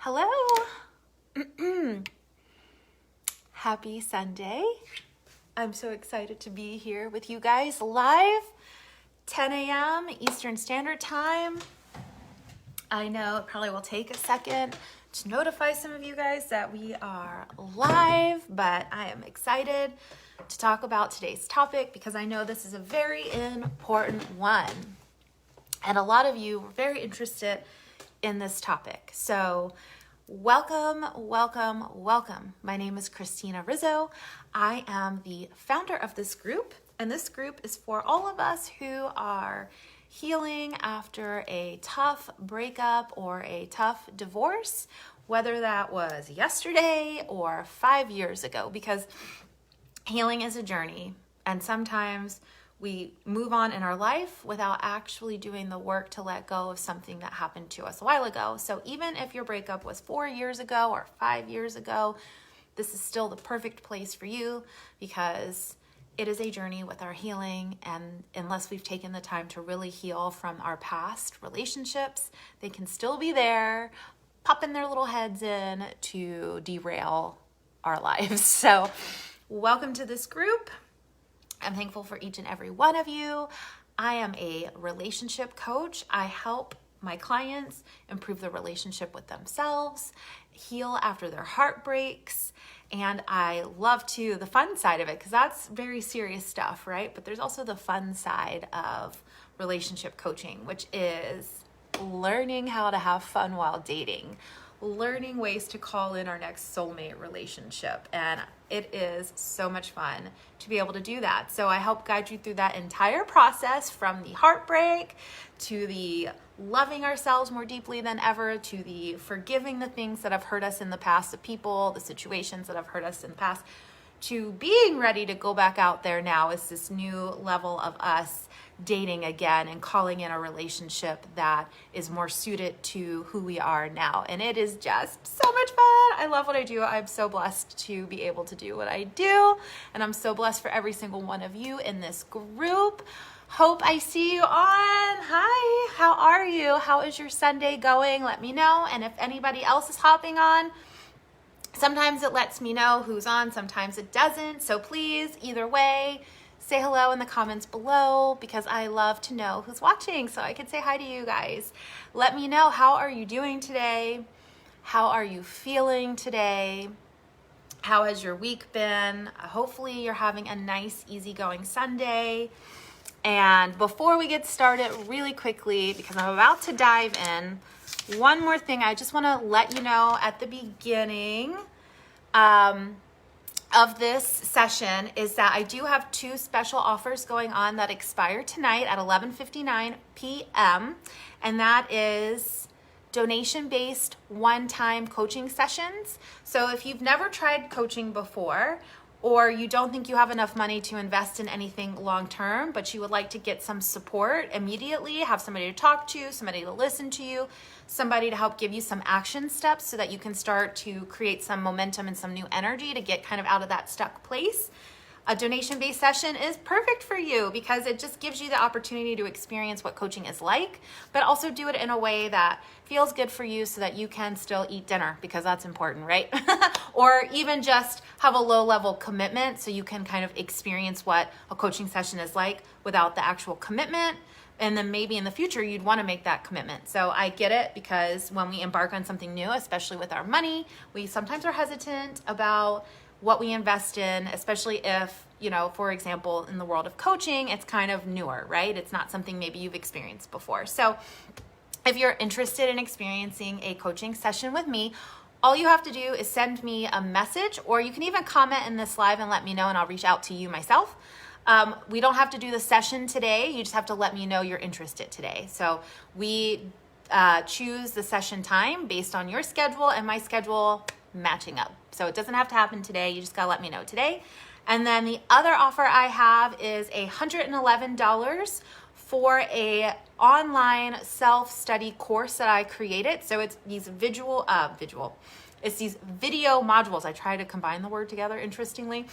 Hello. Happy Sunday. I'm so excited to be here with you guys live, 10 a.m. Eastern Standard Time. I know it probably will take a second to notify some of you guys that we are live, but I am excited to talk about today's topic because I know this is a very important one. And a lot of you were very interested in this topic. So welcome. My name is Christina Rizzo. I am the founder of this group, and this group is for all of us who are healing after a tough breakup or a tough divorce, whether that was yesterday or 5 years ago, because healing is a journey, and sometimes we move on in our life without actually doing the work to let go of something that happened to us a while ago. So even if your breakup was 4 years ago or 5 years ago, this is still the perfect place for you because it is a journey with our healing. And unless we've taken the time to really heal from our past relationships, they can still be there, popping their little heads in to derail our lives. So welcome to this group. I'm thankful for each and every one of you. I am a relationship coach. I help my clients improve the relationship with themselves, heal after their heartbreaks, and I love the fun side of it, because that's very serious stuff, right? But there's also the fun side of relationship coaching, which is learning how to have fun while dating, learning ways to call in our next soulmate relationship. And it is so much fun to be able to do that. So I help guide you through that entire process, from the heartbreak to the loving ourselves more deeply than ever, to the forgiving the things that have hurt us in the past, the people, the situations that have hurt us in the past, to being ready to go back out there now as this new level of us dating again and calling in a relationship that is more suited to who we are now. And it is just so much fun. I love what I do. I'm so blessed to be able to do what I do. And I'm so blessed for every single one of you in this group. Hope I see you on. Hi, how are you? How is your Sunday going? Let me know. And if anybody else is hopping on, sometimes it lets me know who's on, sometimes it doesn't. So please, either way, say hello in the comments below, because I love to know who's watching so I can say hi to you guys. Let me know, how are you doing today? How are you feeling today? How has your week been? Hopefully you're having a nice, easygoing Sunday. And before we get started, really quickly, because I'm about to dive in, one more thing I just want to let you know at the beginning of this session is that I do have 2 special offers going on that expire tonight at 11:59 p.m. And that is donation-based one-time coaching sessions. So if you've never tried coaching before, or you don't think you have enough money to invest in anything long-term, but you would like to get some support immediately, have somebody to talk to, somebody to listen to you, somebody to help give you some action steps so that you can start to create some momentum and some new energy to get kind of out of that stuck place, a donation-based session is perfect for you, because it just gives you the opportunity to experience what coaching is like, but also do it in a way that feels good for you so that you can still eat dinner, because that's important, right? Or even just have a low-level commitment so you can kind of experience what a coaching session is like without the actual commitment. And then maybe in the future, you'd want to make that commitment. So I get it, because when we embark on something new, especially with our money, we sometimes are hesitant about what we invest in, especially if, for example, in the world of coaching, it's kind of newer, right? It's not something maybe you've experienced before. So if you're interested in experiencing a coaching session with me, all you have to do is send me a message, or you can even comment in this live and let me know, and I'll reach out to you myself. We don't have to do the session today. You just have to let me know you're interested today. So we choose the session time based on your schedule and my schedule matching up. So it doesn't have to happen today. You just gotta let me know today. And then the other offer I have is $111 for a online self-study course that I created. So it's these it's these video modules. I try to combine the word together, interestingly.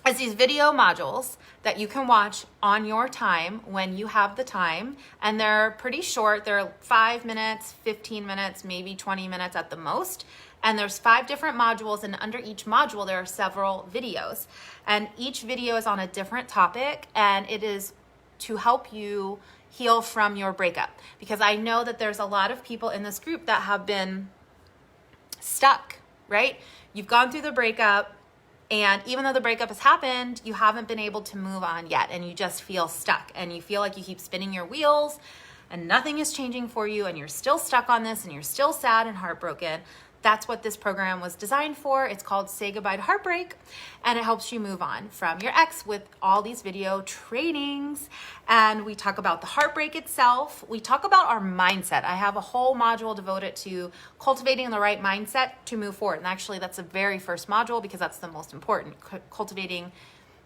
is these video modules that you can watch on your time when you have the time. And they're pretty short. They're 5 minutes, 15 minutes, maybe 20 minutes at the most. And there's 5 different modules, and under each module there are several videos. And each video is on a different topic, and it is to help you heal from your breakup. Because I know that there's a lot of people in this group that have been stuck, right? You've gone through the breakup, and even though the breakup has happened, you haven't been able to move on yet, and you just feel stuck, and you feel like you keep spinning your wheels and nothing is changing for you, and you're still stuck on this, and you're still sad and heartbroken. That's what this program was designed for. It's called Say Goodbye to Heartbreak, and it helps you move on from your ex with all these video trainings. And we talk about the heartbreak itself. We talk about our mindset. I have a whole module devoted to cultivating the right mindset to move forward. And actually, that's the very first module because that's the most important, cultivating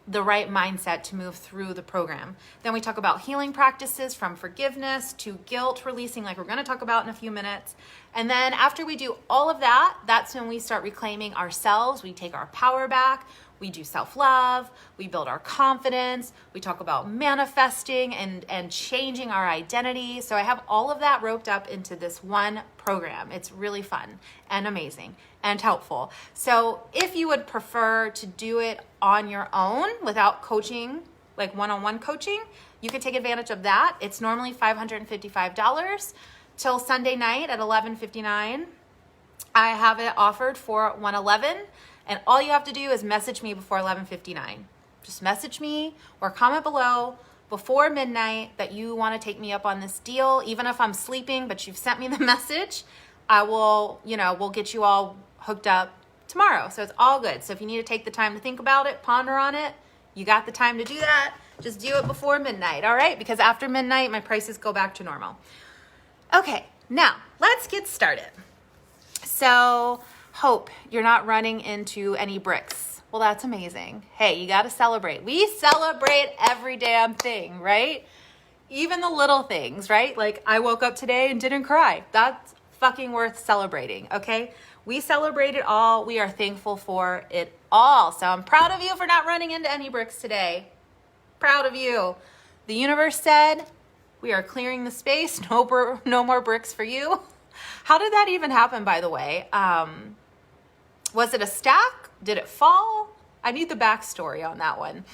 the right mindset to move through the program. Then we talk about healing practices from forgiveness to guilt releasing, like we're going to talk about in a few minutes. And then after we do all of that, that's when we start reclaiming ourselves. We take our power back. We do self-love. We build our confidence. We talk about manifesting and changing our identity. So I have all of that roped up into this one program. It's really fun and amazing and helpful. So if you would prefer to do it on your own without coaching, like one-on-one coaching, you can take advantage of that. It's normally $555 till Sunday night at 11:59. I have it offered for $111, and all you have to do is message me before 11:59. Just message me or comment below before midnight that you want to take me up on this deal. Even if I'm sleeping, but you've sent me the message, I will, we'll get you all hooked up tomorrow. So it's all good. So if you need to take the time to think about it, ponder on it, you got the time to do that. Just do it before midnight, all right? Because after midnight, my prices go back to normal. Okay, now let's get started. So, hope you're not running into any bricks. Well, that's amazing. Hey, you got to celebrate. We celebrate every damn thing, right? Even the little things, right? Like I woke up today and didn't cry. That's fucking worth celebrating, okay? We celebrate it all. We are thankful for it all. So I'm proud of you for not running into any bricks today. Proud of you. The universe said, we are clearing the space. No more bricks for you. How did that even happen, by the way? Was it a stack? Did it fall? I need the backstory on that one.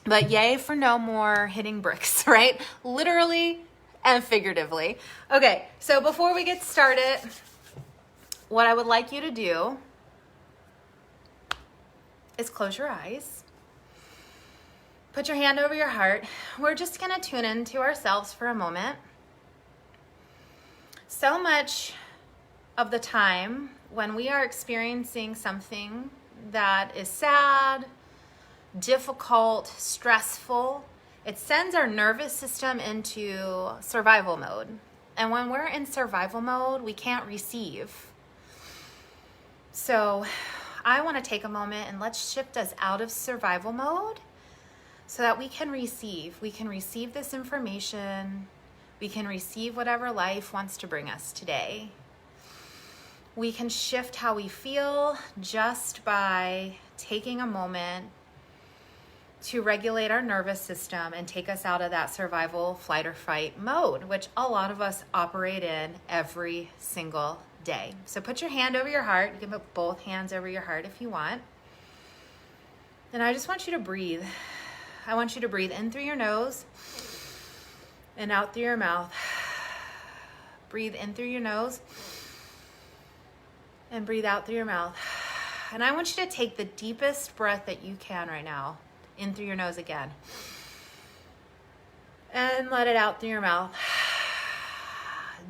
But yay for no more hitting bricks, right? Literally and figuratively. Okay, so before we get started, what I would like you to do is close your eyes. Put your hand over your heart. We're just going to tune into ourselves for a moment. So much of the time when we are experiencing something that is sad, difficult, stressful, it sends our nervous system into survival mode. And when we're in survival mode, we can't receive. So I want to take a moment and let's shift us out of survival mode so that we can receive. We can receive this information. We can receive whatever life wants to bring us today. We can shift how we feel just by taking a moment to regulate our nervous system and take us out of that survival, flight, or fight mode, which a lot of us operate in every single day. So put your hand over your heart. You can put both hands over your heart if you want. And I just want you to breathe. I want you to breathe in through your nose and out through your mouth. Breathe in through your nose and breathe out through your mouth. And I want you to take the deepest breath that you can right now. In through your nose again. And let it out through your mouth.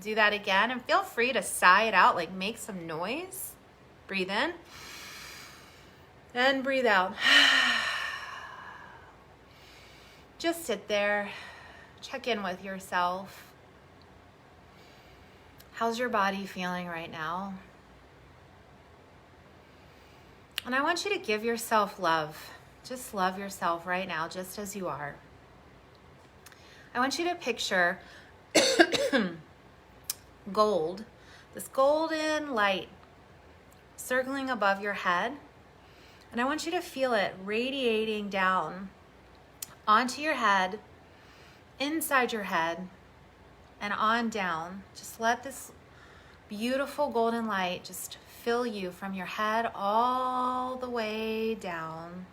Do that again and feel free to sigh it out, like make some noise. Breathe in and breathe out. Just sit there. Check in with yourself. How's your body feeling right now? And I want you to give yourself love. Just love yourself right now, just as you are. I want you to picture gold, this golden light circling above your head. And I want you to feel it radiating down onto your head, inside your head, and on down. Just let this beautiful golden light just fill you from your head all the way down.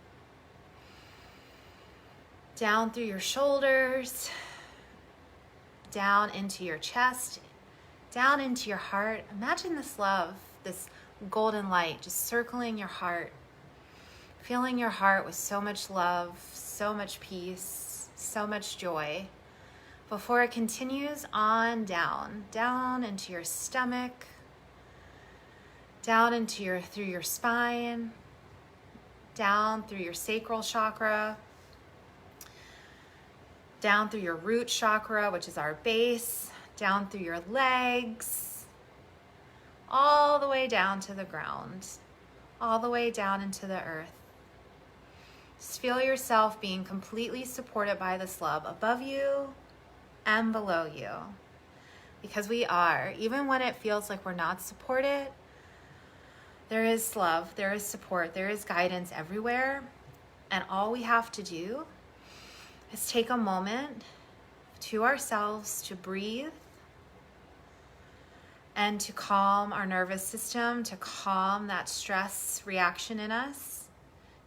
Down through your shoulders, down into your chest, down into your heart. Imagine this love, this golden light just circling your heart, filling your heart with so much love, so much peace, so much joy, before it continues on down, down into your stomach, down into through your spine, down through your sacral chakra, down through your root chakra, which is our base, down through your legs, all the way down to the ground, all the way down into the earth. Just feel yourself being completely supported by this love above you and below you. Because we are, even when it feels like we're not supported, there is love, there is support, there is guidance everywhere. And all we have to do is take a moment to ourselves to breathe and to calm our nervous system, to calm that stress reaction in us,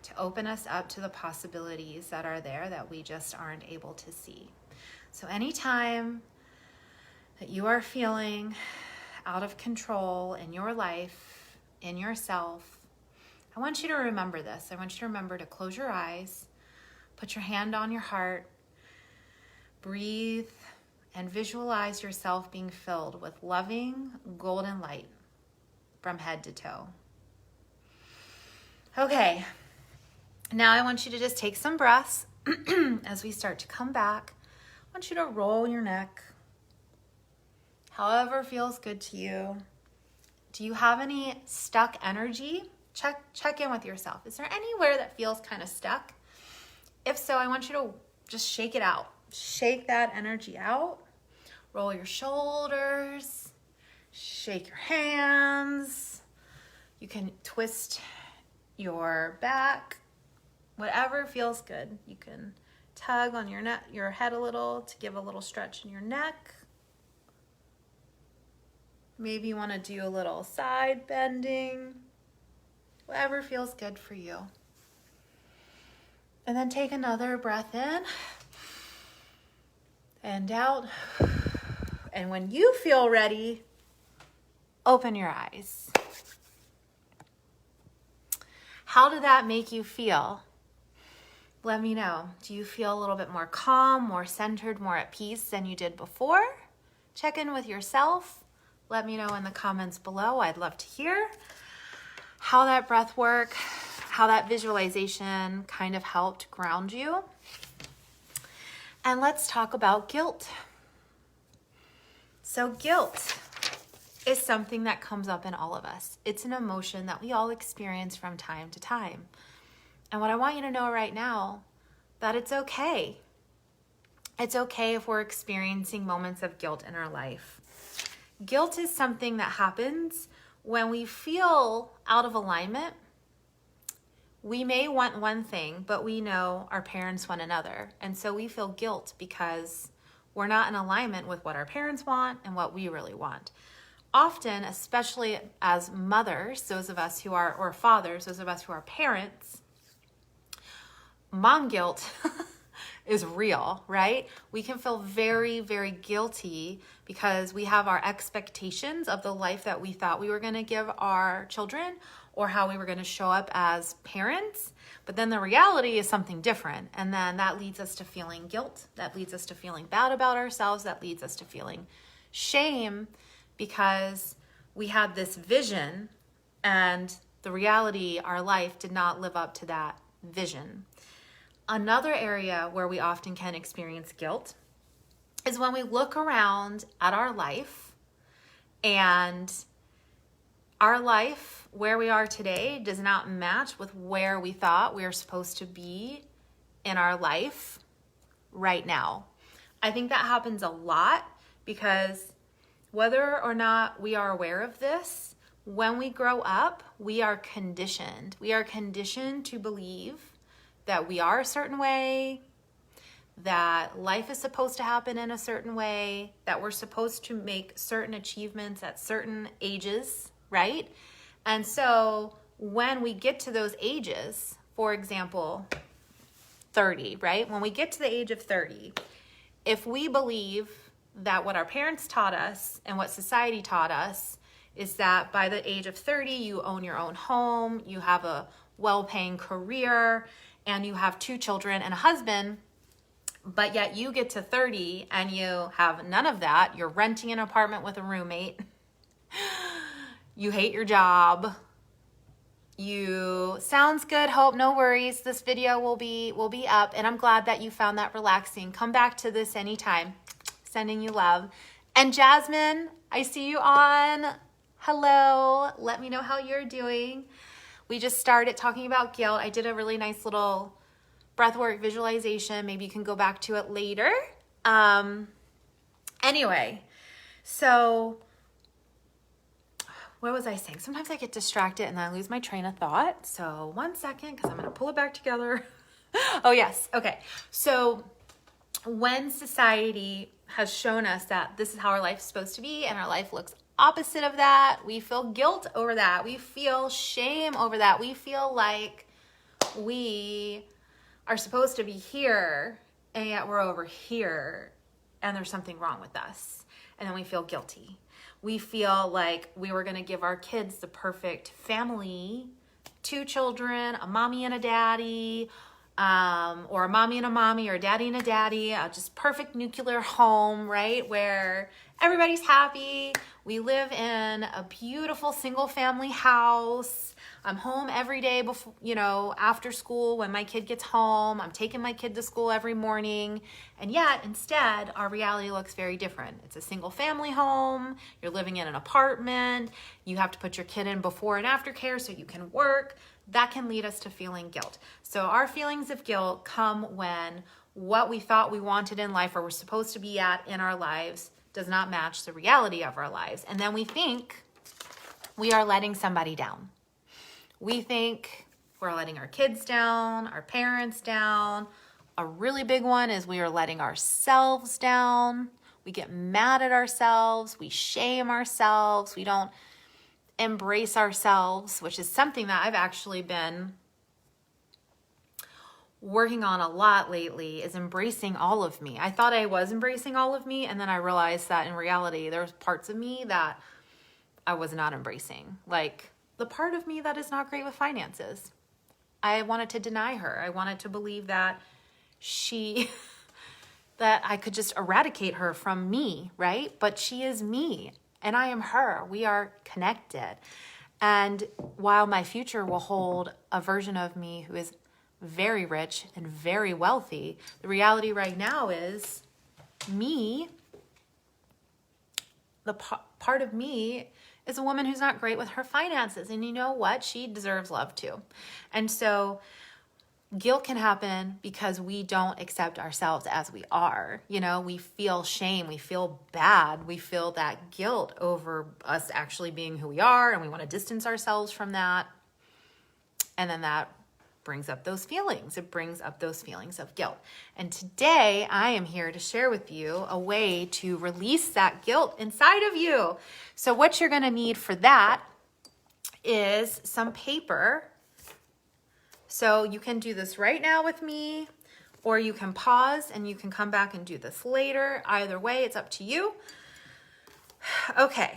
to open us up to the possibilities that are there that we just aren't able to see. So anytime that you are feeling out of control in your life, in yourself, I want you to remember this. I want you to remember to close your eyes, put your hand on your heart, breathe, and visualize yourself being filled with loving golden light from head to toe. Okay, now I want you to just take some breaths as we start to come back. I want you to roll your neck, however feels good to you. Do you have any stuck energy? Check in with yourself. Is there anywhere that feels kind of stuck? If so, I want you to just shake it out. Shake that energy out. Roll your shoulders. Shake your hands. You can twist your back. Whatever feels good. You can tug on your head a little to give a little stretch in your neck. Maybe you want to do a little side bending. Whatever feels good for you. And then take another breath in and out. And when you feel ready, open your eyes. How did that make you feel? Let me know. Do you feel a little bit more calm, more centered, more at peace than you did before? Check in with yourself. Let me know in the comments below. I'd love to hear how that breath work, how that visualization kind of helped ground you. And let's talk about guilt. So guilt is something that comes up in all of us. It's an emotion that we all experience from time to time. And what I want you to know right now, that it's okay. It's okay if we're experiencing moments of guilt in our life. Guilt is something that happens when we feel out of alignment. We may want one thing, but we know our parents want another. And so we feel guilt because we're not in alignment with what our parents want and what we really want. Often, especially as mothers, those of us who are, or fathers, those of us who are parents, mom guilt is real, right? We can feel very, very guilty because we have our expectations of the life that we thought we were going to give our children or how we were going to show up as parents. But then the reality is something different. And then that leads us to feeling guilt. That leads us to feeling bad about ourselves. That leads us to feeling shame because we had this vision and the reality, our life did not live up to that vision. Another area where we often can experience guilt is when we look around at our life and our life, where we are today, does not match with where we thought we were supposed to be in our life right now. I think that happens a lot because whether or not we are aware of this, when we grow up, we are conditioned. We are conditioned to believe that we are a certain way, that life is supposed to happen in a certain way, that we're supposed to make certain achievements at certain ages, right? And so when we get to those ages, for example, 30, right? When we get to the age of 30, if we believe that what our parents taught us and what society taught us is that by the age of 30, you own your own home, you have a well-paying career, and you have 2 children and a husband, but yet you get to 30 and you have none of that. You're renting an apartment with a roommate. You hate your job. You sounds good, Hope, no worries. This video will be up, and I'm glad that you found that relaxing. Come back to this anytime. Sending you love. And Jasmine, I see you on. Hello. Let me know how you're doing. We just started talking about guilt. I did a really nice little breathwork visualization. Maybe you can go back to it later. Anyway, so what was I saying? Sometimes I get distracted and I lose my train of thought. So 1 second, because I'm going to pull it back together. Oh, yes. Okay. So when society has shown us that this is how our life is supposed to be and our life looks opposite of that, we feel guilt over that. We feel shame over that. We feel like we are supposed to be here and yet we're over here and there's something wrong with us. And then we feel guilty. We feel like we were going to give our kids the perfect family, 2 children, a mommy and a daddy, or a mommy and a mommy, or a daddy and a daddy, just perfect nuclear home, right? Where everybody's happy. We live in a beautiful single family house. I'm home every day before, after school when my kid gets home. I'm taking my kid to school every morning. And yet, instead, our reality looks very different. It's a single family home. You're living in an apartment. You have to put your kid in before and after care so you can work. That can lead us to feeling guilt. So our feelings of guilt come when what we thought we wanted in life or we're supposed to be at in our lives does not match the reality of our lives. And then we think we are letting somebody down. We think we're letting our kids down, our parents down. A really big one is we are letting ourselves down. We get mad at ourselves. We shame ourselves. We don't embrace ourselves, which is something that I've actually been working on a lot lately, is embracing all of me. I thought I was embracing all of me, and then I realized that in reality, there's parts of me that I was not embracing. Like the part of me that is not great with finances. I wanted to deny her. I wanted to believe that that I could just eradicate her from me, right? But she is me. And I am her. We are connected. And while my future will hold a version of me who is very rich and very wealthy, the reality right now is me, the part of me is a woman who's not great with her finances. And you know what? She deserves love too. And so guilt can happen because we don't accept ourselves as we are. We feel shame, we feel bad, we feel that guilt over us actually being who we are, and we want to distance ourselves from that. And then that brings up those feelings. It brings up those feelings of guilt. And today I am here to share with you a way to release that guilt inside of you. So what you're going to need for that is some paper. So you can do this right now with me, or you can pause and you can come back and do this later. Either way, it's up to you. Okay.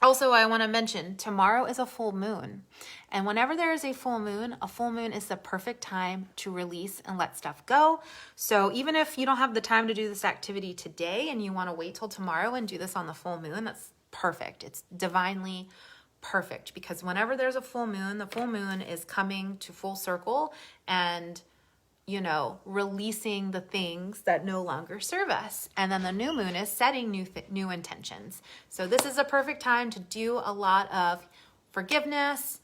Also, I want to mention tomorrow is a full moon. And whenever there is a full moon is the perfect time to release and let stuff go. So even if you don't have the time to do this activity today and you want to wait till tomorrow and do this on the full moon, that's perfect. It's divinely perfect, because whenever there's a full moon, the full moon is coming to full circle and, releasing the things that no longer serve us. And then the new moon is setting new intentions. So this is a perfect time to do a lot of forgiveness,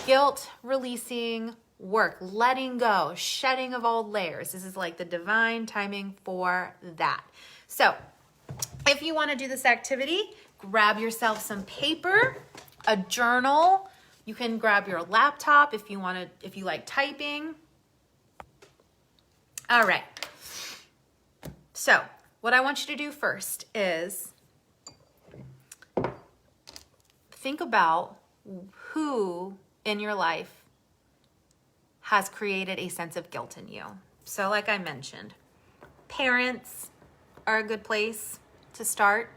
guilt releasing work, letting go, shedding of old layers. This is like the divine timing for that. So if you want to do this activity, grab yourself some paper, a journal. You can grab your laptop if you like typing. All right. So what I want you to do first is think about who in your life has created a sense of guilt in you. So like I mentioned, parents are a good place to start.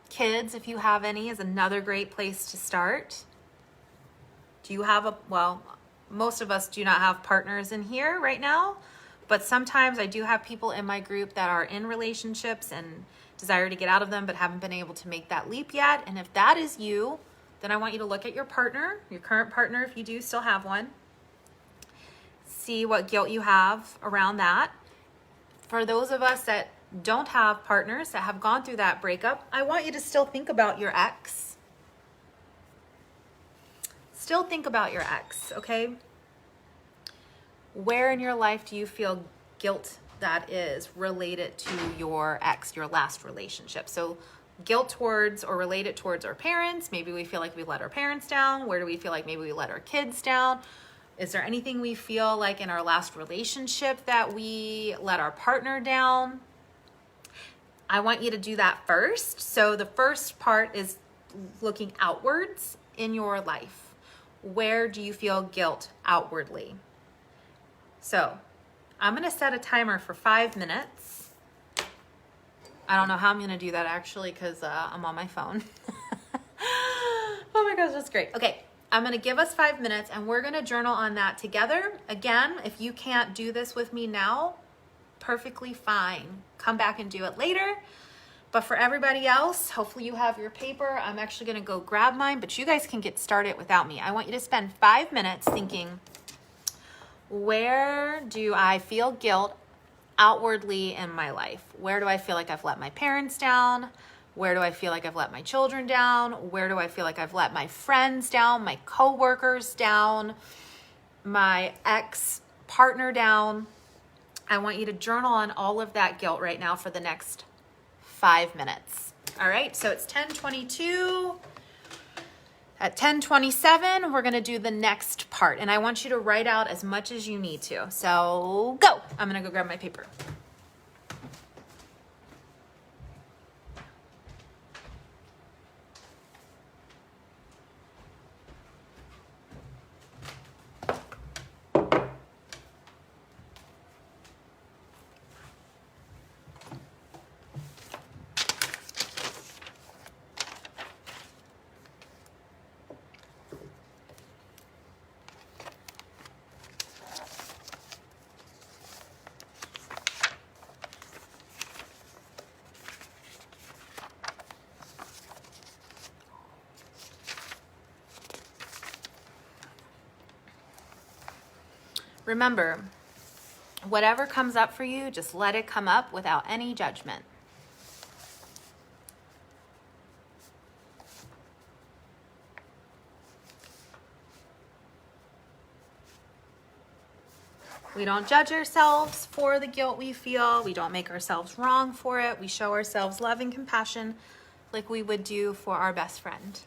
Kids, if you have any, is another great place to start. Do you have well, most of us do not have partners in here right now, but sometimes I do have people in my group that are in relationships and desire to get out of them, but haven't been able to make that leap yet. And if that is you, then I want you to look at your partner, your current partner, if you do still have one. See what guilt you have around that. For those of us that don't have partners, that have gone through that breakup, I want you to still think about your ex. Still think about your ex, okay? Where in your life do you feel guilt that is related to your ex, your last relationship? So guilt towards or related towards our parents. Maybe we feel like we let our parents down. Where do we feel like maybe we let our kids down? Is there anything we feel like in our last relationship that we let our partner down? I want you to do that first. So the first part is looking outwards in your life. Where do you feel guilt outwardly? So I'm going to set a timer for 5 minutes. I don't know how I'm going to do that actually because I'm on my phone. Oh my gosh, that's great. Okay, I'm going to give us 5 minutes and we're going to journal on that together. Again, if you can't do this with me now, perfectly fine. Come back and do it later. But for everybody else, hopefully you have your paper. I'm actually going to go grab mine, but you guys can get started without me. I want you to spend 5 minutes thinking, where do I feel guilt outwardly in my life? Where do I feel like I've let my parents down? Where do I feel like I've let my children down? Where do I feel like I've let my friends down, my coworkers down, my ex-partner down? I want you to journal on all of that guilt right now for the next 5 minutes. All right, so it's 10:22. At 10:27, we're gonna do the next part, and I want you to write out as much as you need to. So go. I'm gonna go grab my paper. Remember, whatever comes up for you, just let it come up without any judgment. We don't judge ourselves for the guilt we feel. We don't make ourselves wrong for it. We show ourselves love and compassion like we would do for our best friend.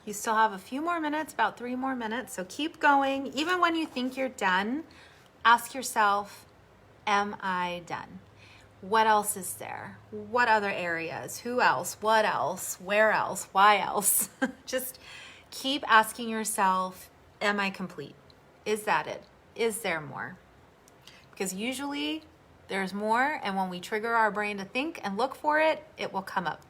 You still have a few more minutes, about 3 more minutes, so keep going. Even when you think you're done, ask yourself, am I done? What else is there? What other areas? Who else? What else? Where else? Why else? Just keep asking yourself, am I complete? Is that it? Is there more? because usually there's more, and when we trigger our brain to think and look for it, it will come up.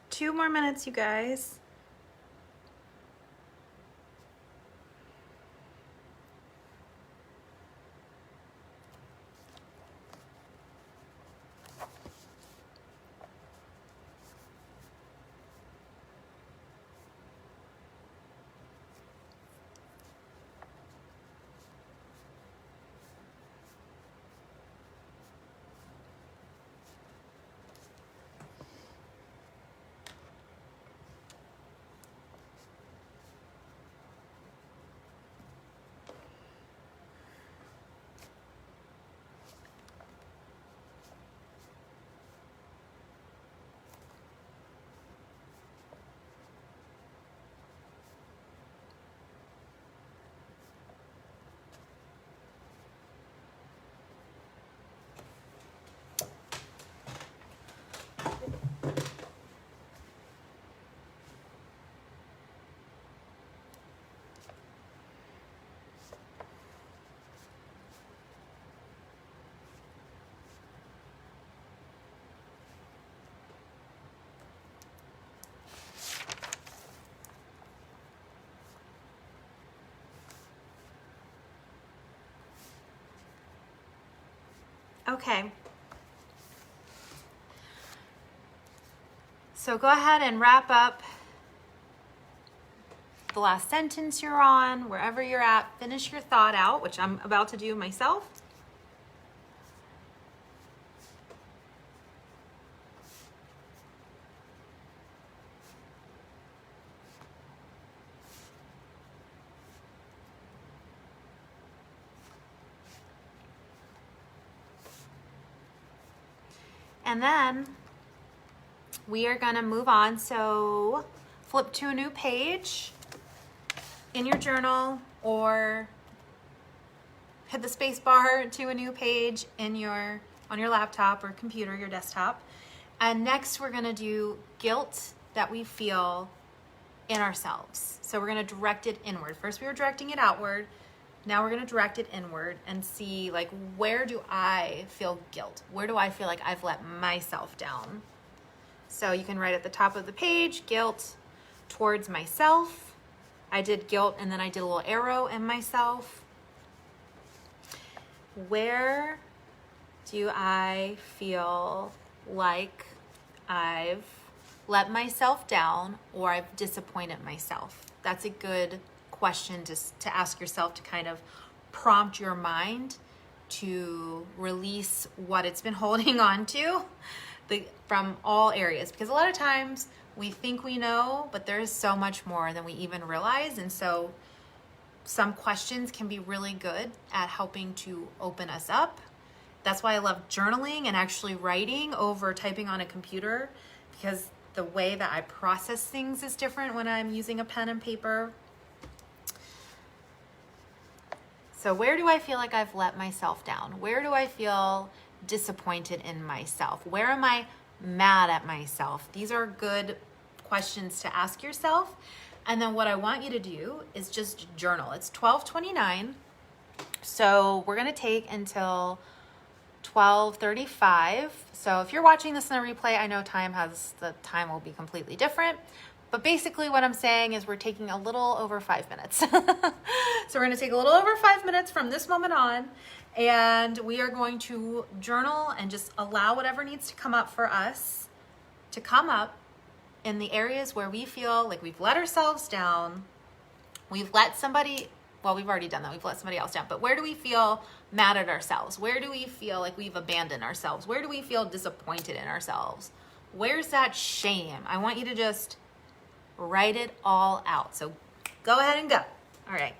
Two more minutes, you guys. Okay. So go ahead and wrap up the last sentence you're on, wherever you're at. Finish your thought out, which I'm about to do myself. And then we are going to move on. So flip to a new page in your journal, or hit the space bar to a new page in on your laptop or computer, your desktop. And next we're going to do guilt that we feel in ourselves. So we're going to direct it inward. First we were directing it outward. Now we're going to direct it inward and see, like, where do I feel guilt? Where do I feel like I've let myself down? So you can write at the top of the page, guilt towards myself. I did guilt, and then I did a little arrow in myself. Where do I feel like I've let myself down, or I've disappointed myself? That's a good question to ask yourself, to kind of prompt your mind to release what it's been holding on to from all areas. Because a lot of times we think we know, but there is so much more than we even realize. And so some questions can be really good at helping to open us up. That's why I love journaling and actually writing over typing on a computer, because the way that I process things is different when I'm using a pen and paper. So where do I feel like I've let myself down? Where do I feel disappointed in myself? Where am I mad at myself? These are good questions to ask yourself. And then what I want you to do is just journal. It's 12:29. So we're going to take until 12:35. So if you're watching this in a replay, I know the time will be completely different. But basically what I'm saying is we're taking a little over 5 minutes. So we're going to take a little over 5 minutes from this moment on, and we are going to journal and just allow whatever needs to come up for us to come up in the areas where we feel like we've let ourselves down, we've let somebody well, we've already done that. We've let somebody else down. But where do we feel mad at ourselves? Where do we feel like we've abandoned ourselves? Where do we feel disappointed in ourselves? Where's that shame? I want you to just write it all out. So go ahead and go. All right.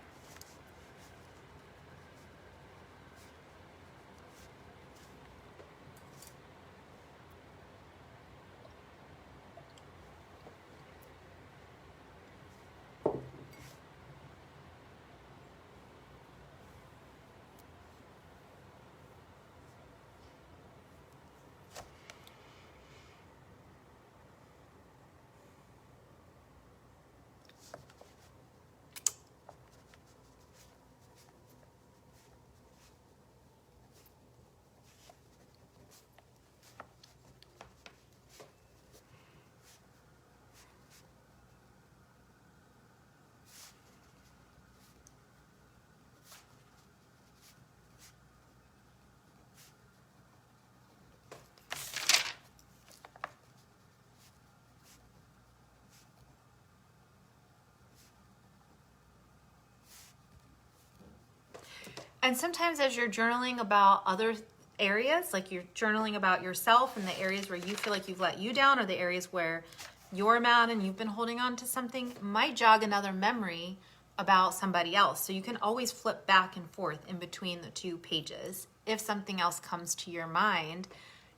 And sometimes as you're journaling about other areas, like you're journaling about yourself and the areas where you feel like you've let you down, or the areas where you're mad and you've been holding on to something, might jog another memory about somebody else. So you can always flip back and forth in between the two pages if something else comes to your mind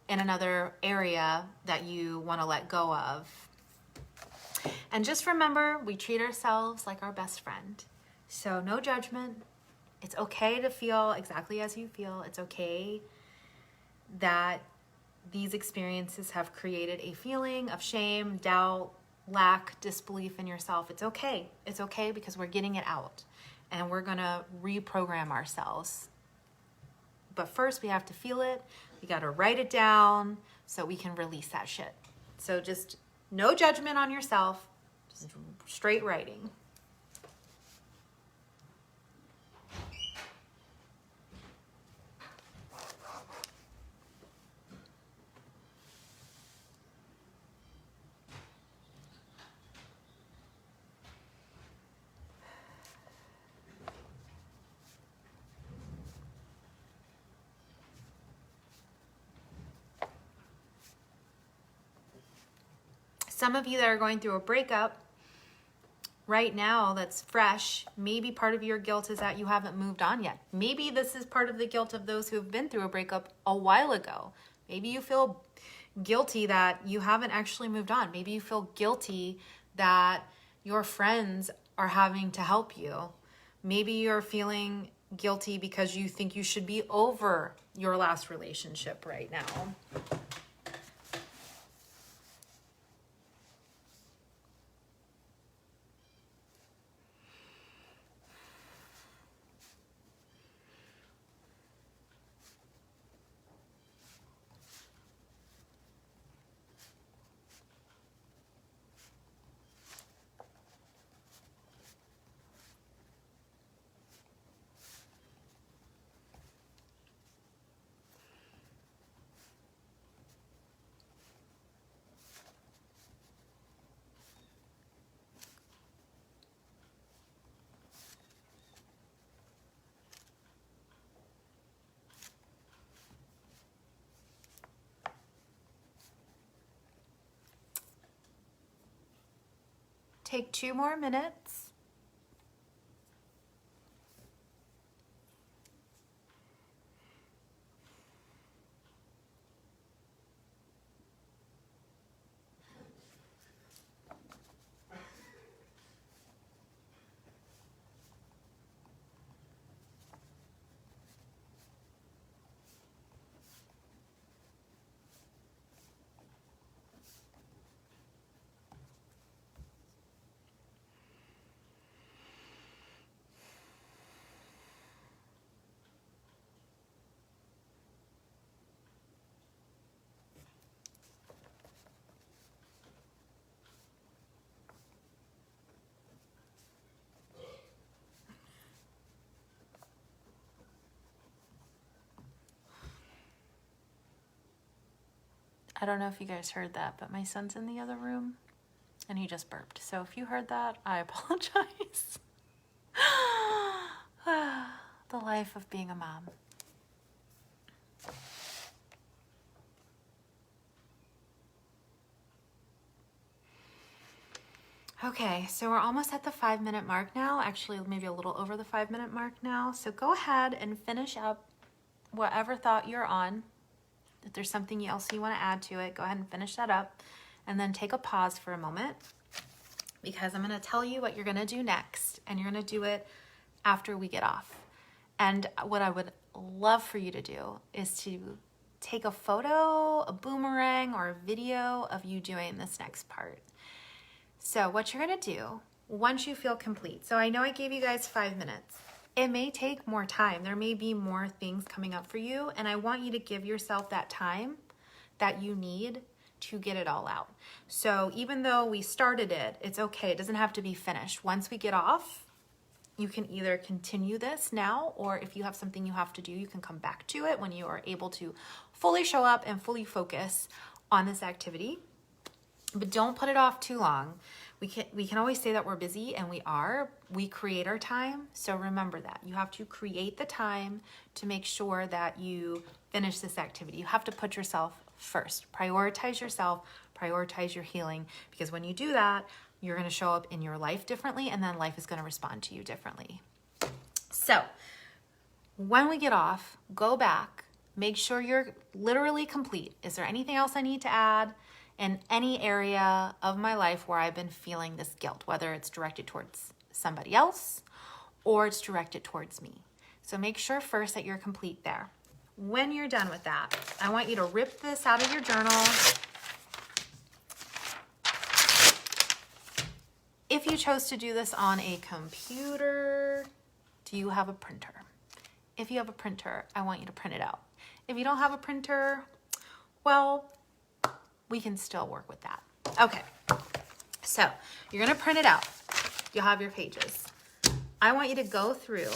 in another area that you want to let go of. And just remember, we treat ourselves like our best friend. So no judgment. It's okay to feel exactly as you feel. It's okay that these experiences have created a feeling of shame, doubt, lack, disbelief in yourself. It's okay. It's okay because we're getting it out and we're going to reprogram ourselves. But first we have to feel it. We got to write it down so we can release that shit. So just no judgment on yourself, just straight writing. Some of you that are going through a breakup right now that's fresh, maybe part of your guilt is that you haven't moved on yet. Maybe this is part of the guilt of those who have been through a breakup a while ago. Maybe you feel guilty that you haven't actually moved on. Maybe you feel guilty that your friends are having to help you. Maybe you're feeling guilty because you think you should be over your last relationship right now. Take 2 more minutes. I don't know if you guys heard that, but my son's in the other room and he just burped. So if you heard that, I apologize. the life of being a mom. Okay, so we're almost at the 5-minute mark now, actually maybe a little over the 5-minute mark now. So go ahead and finish up whatever thought you're on. If there's something else you want to add to it, go ahead and finish that up, and then take a pause for a moment, because I'm going to tell you what you're going to do next, and you're going to do it after we get off. And what I would love for you to do is to take a photo, a boomerang, or a video of you doing this next part. So what you're going to do once you feel complete. So I know I gave you guys 5 minutes. It may take more time. There may be more things coming up for you, and I want you to give yourself that time that you need to get it all out. So even though we started it, it's okay. It doesn't have to be finished. Once we get off, you can either continue this now, or if you have something you have to do, you can come back to it when you are able to fully show up and fully focus on this activity. But don't put it off too long. We can always say that we're busy, and we are. We create our time. So remember that. You have to create the time to make sure that you finish this activity. You have to put yourself first. Prioritize yourself, prioritize your healing, because when you do that, you're going to show up in your life differently, and then life is going to respond to you differently. So when we get off, go back, make sure you're literally complete. Is there anything else I need to add? In any area of my life where I've been feeling this guilt, whether it's directed towards somebody else or it's directed towards me. So make sure first that you're complete there. When you're done with that, I want you to rip this out of your journal. If you chose to do this on a computer, do you have a printer? If you have a printer, I want you to print it out. If you don't have a printer, well, we can still work with that. Okay, so you're gonna print it out. You'll have your pages. I want you to go through,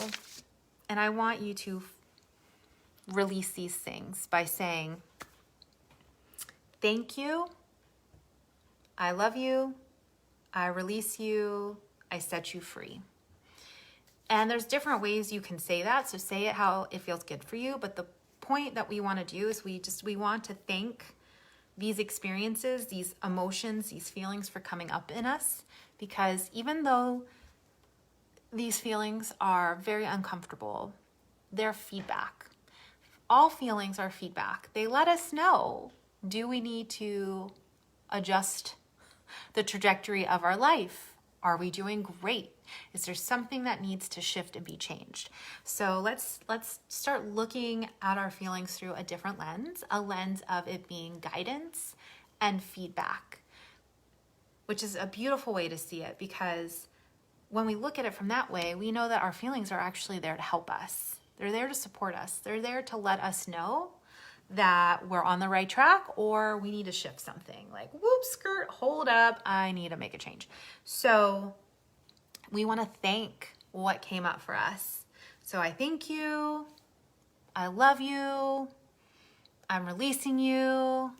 and I want you to release these things by saying, thank you, I love you, I release you, I set you free. And there's different ways you can say that, so say it how it feels good for you, but the point that we wanna do is we want to thank these experiences, these emotions, these feelings for coming up in us, because even though these feelings are very uncomfortable, they're feedback. All feelings are feedback. They let us know, do we need to adjust the trajectory of our life? Are we doing great? Is there something that needs to shift and be changed? So let's start looking at our feelings through a different lens, a lens of it being guidance and feedback, which is a beautiful way to see it, because when we look at it from that way, we know that our feelings are actually there to help us. They're there to support us. They're there to let us know that we're on the right track, or we need to shift something. Like, whoop, skirt, hold up, I need to make a change. So we want to thank what came up for us. So I thank you, I love you, I'm releasing you,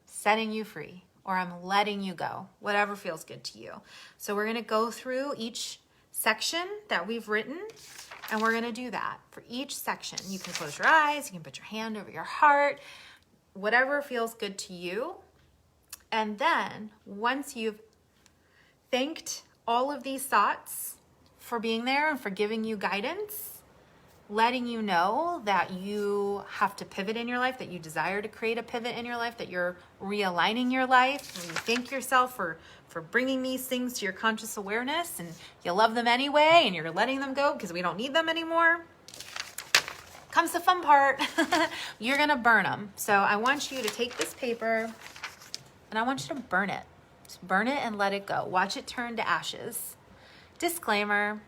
setting you free, or I'm letting you go, whatever feels good to you. So we're going to go through each section that we've written, and we're going to do that for each section. You can close your eyes, you can put your hand over your heart, whatever feels good to you. And then once you've thanked all of these thoughts for being there and for giving you guidance, letting you know that you have to pivot in your life, that you desire to create a pivot in your life, that you're realigning your life, and you thank yourself for bringing these things to your conscious awareness, and you love them anyway, and you're letting them go because we don't need them anymore. Comes the fun part. You're gonna burn them. So I want you to take this paper and I want you to burn it. Just burn it and let it go. Watch it turn to ashes. Disclaimer,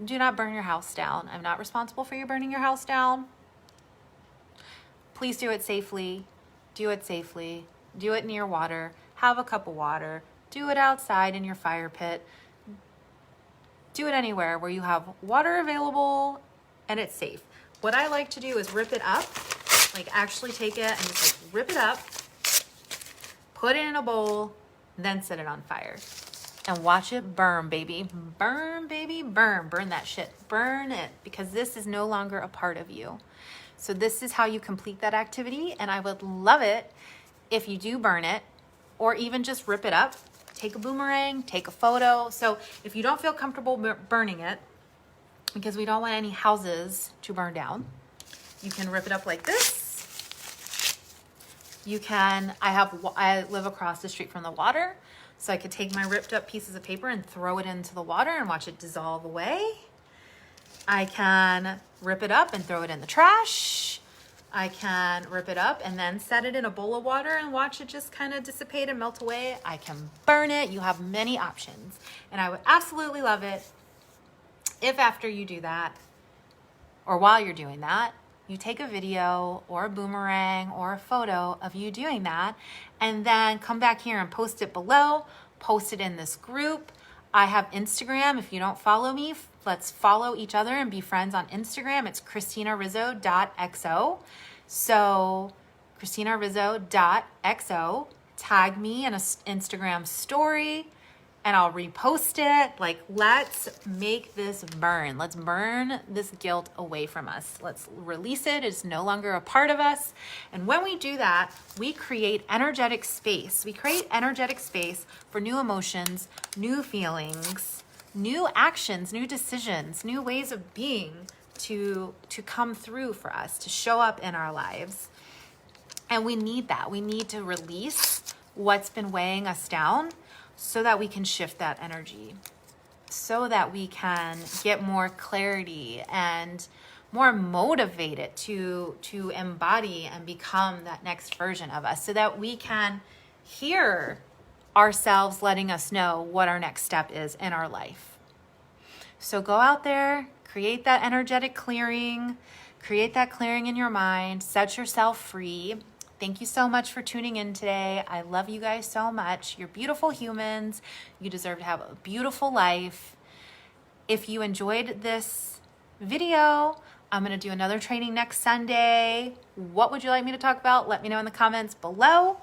do not burn your house down. I'm not responsible for you burning your house down. Please do it safely. Do it safely. Do it near water. Have a cup of water. Do it outside in your fire pit. Do it anywhere where you have water available and it's safe. What I like to do is rip it up, like actually take it and just like rip it up, put it in a bowl, then set it on fire. and watch it burn, baby. Burn, baby, burn. Burn that shit. Burn it, because this is no longer a part of you. So this is how you complete that activity, and I would love it if you do burn it, or even just rip it up. Take a boomerang, take a photo. So if you don't feel comfortable burning it, because we don't want any houses to burn down, you can rip it up like this. You can, I live across the street from the water, so I could take my ripped up pieces of paper and throw it into the water and watch it dissolve away. I can rip it up and throw it in the trash. I can rip it up and then set it in a bowl of water and watch it just kind of dissipate and melt away. I can burn it. You have many options. And I would absolutely love it if after you do that, or while you're doing that, you take a video or a boomerang or a photo of you doing that, and then come back here and post it below, post it in this group. I have Instagram. If you don't follow me, let's follow each other and be friends on Instagram. It's ChristinaRizzo.xo. So ChristinaRizzo.xo, tag me in an Instagram story and I'll repost it. Like, let's make this burn. Let's burn this guilt away from us. Let's release it. It's no longer a part of us. And when we do that, we create energetic space. We create energetic space for new emotions, new feelings, new actions, new decisions, new ways of being to come through for us, to show up in our lives. And we need that. We need to release what's been weighing us down so that we can shift that energy, so that we can get more clarity and more motivated to embody and become that next version of us, so that we can hear ourselves letting us know what our next step is in our life. So go out there, create that energetic clearing, create that clearing in your mind, set yourself free. Thank you so much for tuning in today. I love you guys so much. You're beautiful humans. You deserve to have a beautiful life. If you enjoyed this video, I'm going to do another training next Sunday. What would you like me to talk about? Let me know in the comments below.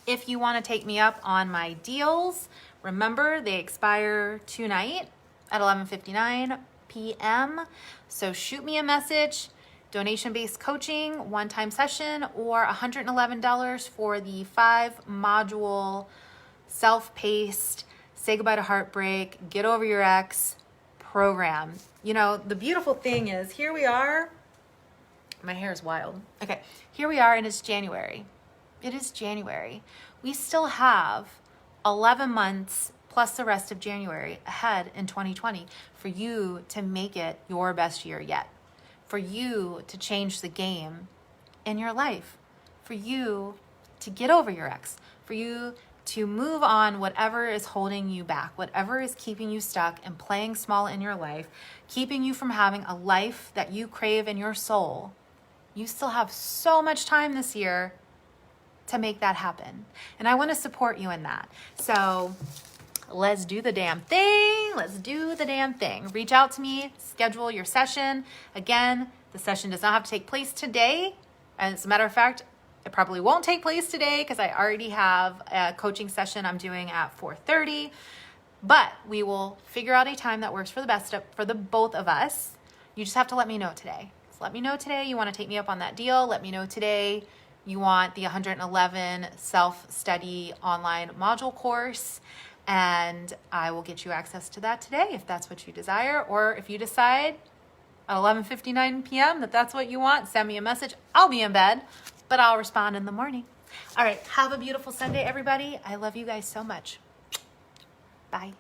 If you want to take me up on my deals, remember they expire tonight at 11:59 p.m. So shoot me a message. Donation-based coaching, one-time session, or $111 for the 5-module self-paced Say Goodbye to Heartbreak, Get Over Your Ex program. You know, the beautiful thing is, here we are. My hair is wild. Okay, here we are, and it's January. It is January. We still have 11 months plus the rest of January ahead in 2020 for you to make it your best year yet. For you to change the game in your life, for you to get over your ex, for you to move on whatever is holding you back, whatever is keeping you stuck and playing small in your life, keeping you from having a life that you crave in your soul. You still have so much time this year to make that happen. And I want to support you in that. So let's do the damn thing. Let's do the damn thing. Reach out to me, schedule your session. Again, the session does not have to take place today. As a matter of fact, it probably won't take place today because I already have a coaching session I'm doing at 4:30. But we will figure out a time that works for the both of us. You just have to let me know today. So let me know today you want to take me up on that deal. Let me know today you want the 111 self-study online module course. And I will get you access to that today if that's what you desire. Or if you decide at 11:59 p.m. that that's what you want, send me a message. I'll be in bed, but I'll respond in the morning. All right, have a beautiful Sunday, everybody. I love you guys so much. Bye.